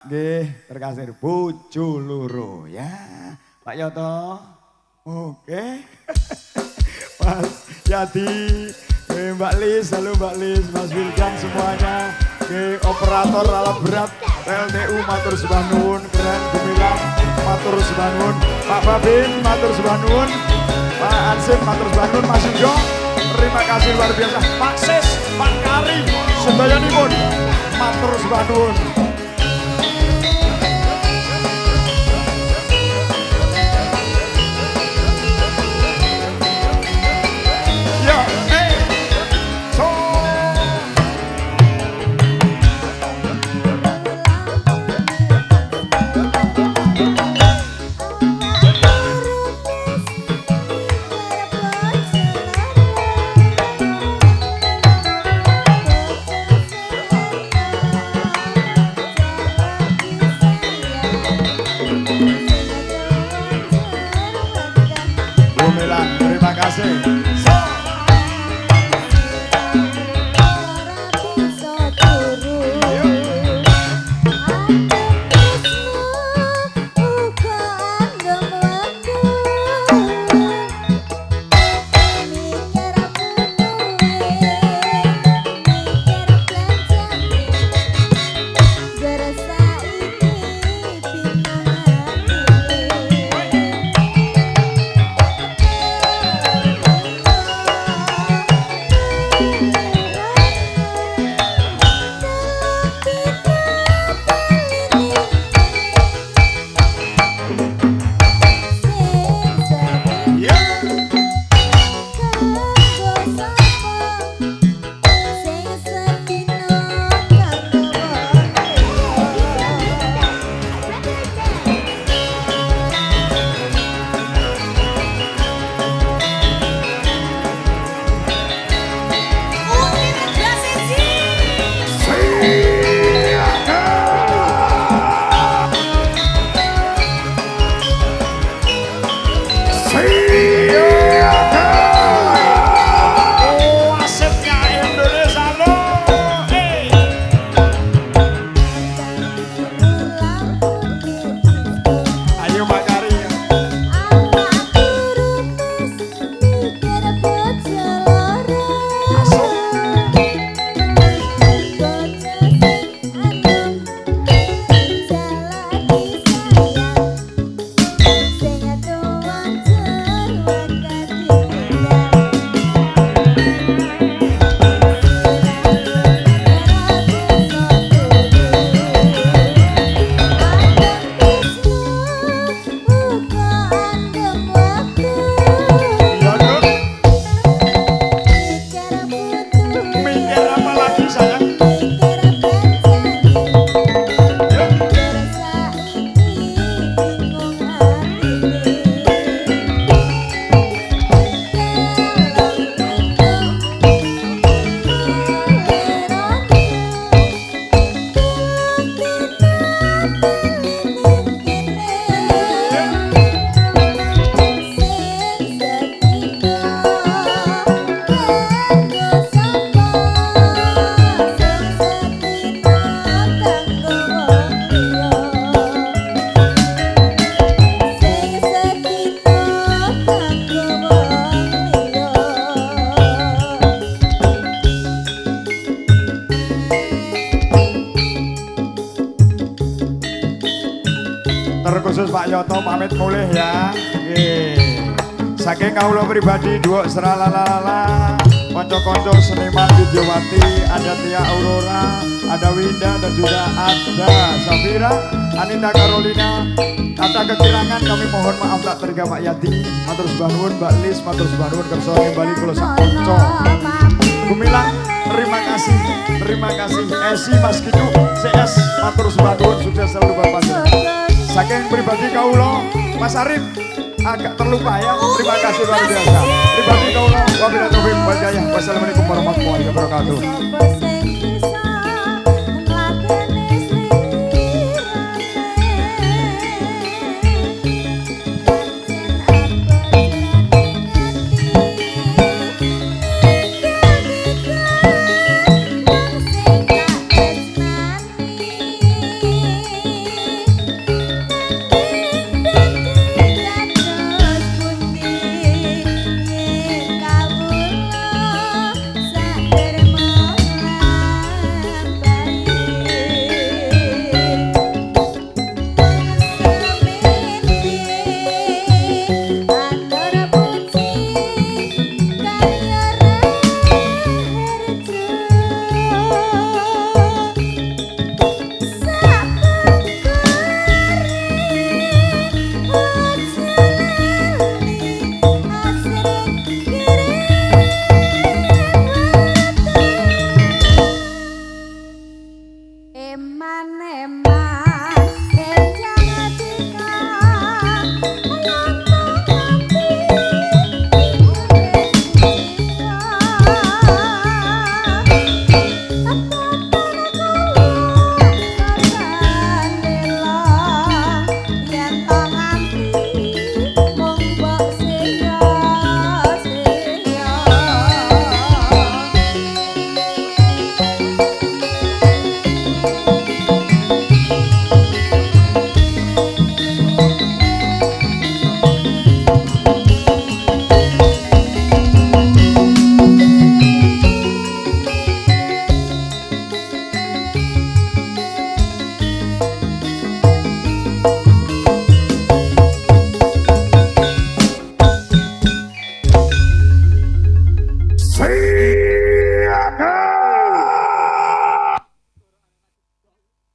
Nggih, terkasih bojo loro ya. Pak Yoto. Oke. Mas Yadi, Mbak Lis, halo Mbak Lis, Mas Wildan semuanya. Operator alat berat PLTU matur sembah nuwun, keren gemilang matur sembah nuwun. Pak Babin matur sembah nuwun. Pak Ansip matur sembah nuwun. Mas Yujo, terima kasih luar biasa. Pak Sis, Pak Kari, sedayanipun matur sembah nuwun. Terima kasih. Terkhusus Pak Yoto pamit mulih ya. Saking kawula pribadi Duok Seralalala, konco-konco seniman Widyawati, ada Tia Aurora, ada Winda dan juga ada Safira, Anita Carolina. Kata kekirangan kami mohon maaf tak terga Pak Yati. Matur sembah nuwun Mbak Lis, matur sembah nuwun kersa kembali kula sak konco. Gumilang, terima kasih, terima kasih. Esi Mas Kidu, CS, matur sembah nuwun, sukses selalu Bapak. Saking pribadi kaulo, Mas Arif agak terlupa ya. Terima kasih luar biasa. Pribadi kaulo, wabillahi taufiq wal hidayah. Wassalamualaikum warahmatullahi wabarakatuh.